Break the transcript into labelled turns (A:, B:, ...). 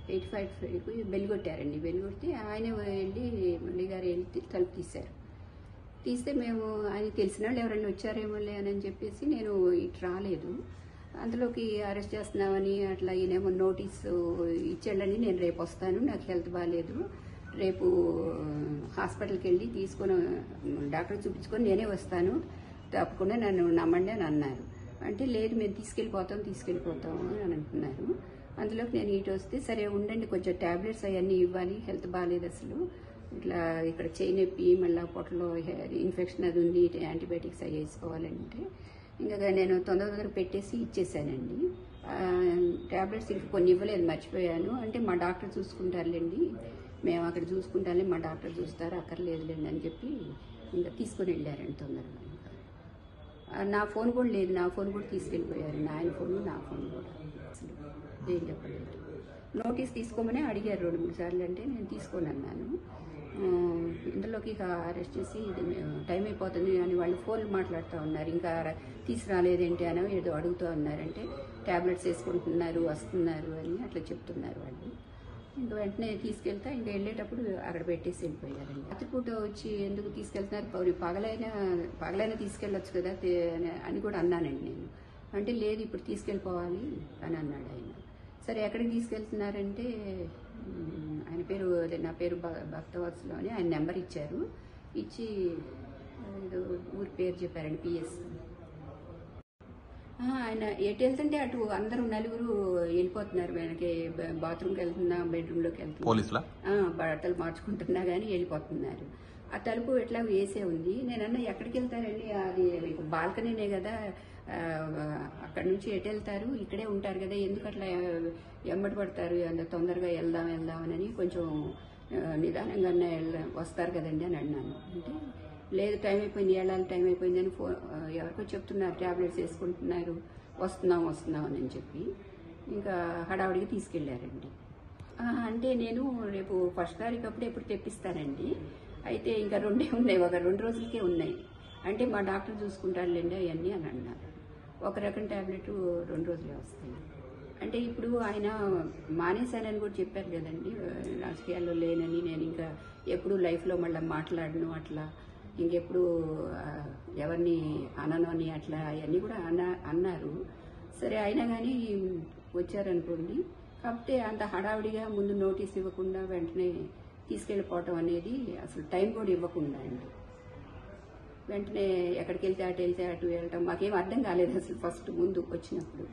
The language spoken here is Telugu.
A: 85 బెల్ కొట్టారండి. బెల్ కొడితే ఆయన వెళ్ళి మురళి గారు వెళ్ళి తలుపు తీశారు. తీస్తే మేము ఆయన తెలిసిన వాళ్ళు ఎవరైనా వచ్చారేమోలే అని చెప్పేసి నేను ఇటు రాలేదు. అందులోకి అరెస్ట్ చేస్తున్నామని అట్లా ఈయనేమో నోటీసు ఇచ్చాడని నేను రేపు వస్తాను, నాకు హెల్త్ బాగాలేదు, రేపు హాస్పిటల్కి వెళ్ళి తీసుకొని డాక్టర్ చూపించుకొని నేనే వస్తాను, తప్పకుండా నన్ను నమ్మండి అని అన్నారు. అంటే లేదు మేము తీసుకెళ్ళిపోతాము అని అంటున్నారు. అందులోకి నేను ఇటు వస్తే సరే ఉండండి, కొంచెం ట్యాబ్లెట్స్ అవన్నీ ఇవ్వాలి, హెల్త్ బాగాలేదు అసలు, ఇట్లా ఇక్కడ చేయి నొప్పి, మళ్ళీ పొట్టలో ఇన్ఫెక్షన్ అది ఉంది, యాంటీబయాటిక్స్ అవి వేసుకోవాలంటే ఇంకా నేను తొందర పెట్టేసి ఇచ్చేసానండి. ట్యాబ్లెట్స్ ఇంకా కొన్ని ఇవ్వలేదు, మర్చిపోయాను. అంటే మా డాక్టర్ చూసుకుంటారులేండి, మేము అక్కడ చూసుకుంటానే, మా డాక్టర్ చూస్తారు, అక్కర్లేదులేండి అని చెప్పి ఇంకా తీసుకొని వెళ్ళారండి తొందరగా. నా ఫోన్ కూడా లేదు, నా ఫోన్ కూడా తీసుకెళ్ళిపోయారు, ఆయన ఫోన్ నా ఫోన్ కూడా అసలు ఏం చెప్పలేదు. నోటీస్ తీసుకోమని అడిగారు 2-3 సార్లు, అంటే నేను తీసుకొని అన్నాను. ఇందులోకి ఇక అరెస్ట్ చేసి టైం అయిపోతుంది అని వాళ్ళు ఫోన్లు మాట్లాడుతూ ఉన్నారు, ఇంకా తీసుకురాలేదేంటి అని ఏదో అడుగుతూ ఉన్నారంటే ట్యాబ్లెట్స్ వేసుకుంటున్నారు వస్తున్నారు అని అట్లా చెప్తున్నారు వాళ్ళు. ఇంకా వెంటనే తీసుకెళ్తా, ఇంకా వెళ్ళేటప్పుడు అక్కడ పెట్టేసి వెళ్ళిపోయారండి. రాత్రిపూట వచ్చి ఎందుకు తీసుకెళ్తున్నారు, పగలైనా తీసుకెళ్ళొచ్చు కదా అని కూడా అన్నానండి నేను. అంటే లేదు ఇప్పుడు తీసుకెళ్ళిపోవాలి అని అన్నాడు ఆయన. సరే ఎక్కడికి తీసుకెళ్తున్నారంటే నా పేరు భక్తవత్సలు అని ఆయన నెంబర్ ఇచ్చారు, ఇచ్చి ఊరి పేరు చెప్పారండి, పిఎస్. ఆయన ఎటు వెళ్తుంటే అటు అందరూ నలుగురు వెళ్ళిపోతున్నారు, వెనక బాత్రూమ్కి వెళ్తున్నా, బెడ్రూమ్లోకి వెళ్తున్నా, బట్టలు మార్చుకుంటున్నా కానీ వెళ్ళిపోతున్నారు. ఆ తలుపు ఎట్లా వేసే ఉంది. నేనన్నా ఎక్కడికి వెళ్తారండి, అది బాల్కనీనే కదా, అక్కడ నుంచి ఎటు వెళ్తారు, ఇక్కడే ఉంటారు కదా, ఎందుకు అట్లా ఎమ్మటి పడతారు, అంత తొందరగా వెళ్దామని కొంచెం నిదానంగా వస్తారు కదండి అని అన్నాను. అంటే లేదు టైం అయిపోయింది, వెళ్ళాలి టైం అయిపోయింది అని ఎవరికో చెప్తున్నారు, ట్యాబ్లెట్స్ వేసుకుంటున్నారు, వస్తున్నాం అని చెప్పి ఇంకా హడావుడిగా తీసుకెళ్లారండి. అంటే నేను రేపు 1వ తారీఖు అప్పుడు ఎప్పుడు తెప్పిస్తానండి, అయితే ఇంకా 2 ఉన్నాయి, ఒక 2 రోజులకే ఉన్నాయి, అంటే మా డాక్టర్ చూసుకుంటారులేండి అవన్నీ అని అన్నారు. ఒక రకం ట్యాబ్లెట్ 2 రోజులే వస్తాయి. అంటే ఇప్పుడు ఆయన మానేశానని కూడా చెప్పారు కదండి, రాజకీయాల్లో లేనని, నేను ఇంకా ఎప్పుడు లైఫ్లో మళ్ళీ మాట్లాడను, అట్లా ఇంకెప్పుడు ఎవరిని అనను అని అట్లా అవన్నీ కూడా అన్నారు. సరే అయినా కానీ వచ్చారనుకోండి, కాకపోతే అంత హడావుడిగా ముందు నోటీస్ ఇవ్వకుండా వెంటనే తీసుకెళ్ళిపోవటం అనేది అసలు టైం కూడా ఇవ్వకుండా అండి, వెంటనే ఎక్కడికి వెళ్తే అటు వెళ్ళటం మాకేం అర్థం కాలేదు అసలు ఫస్ట్ ముందు వచ్చినప్పుడు.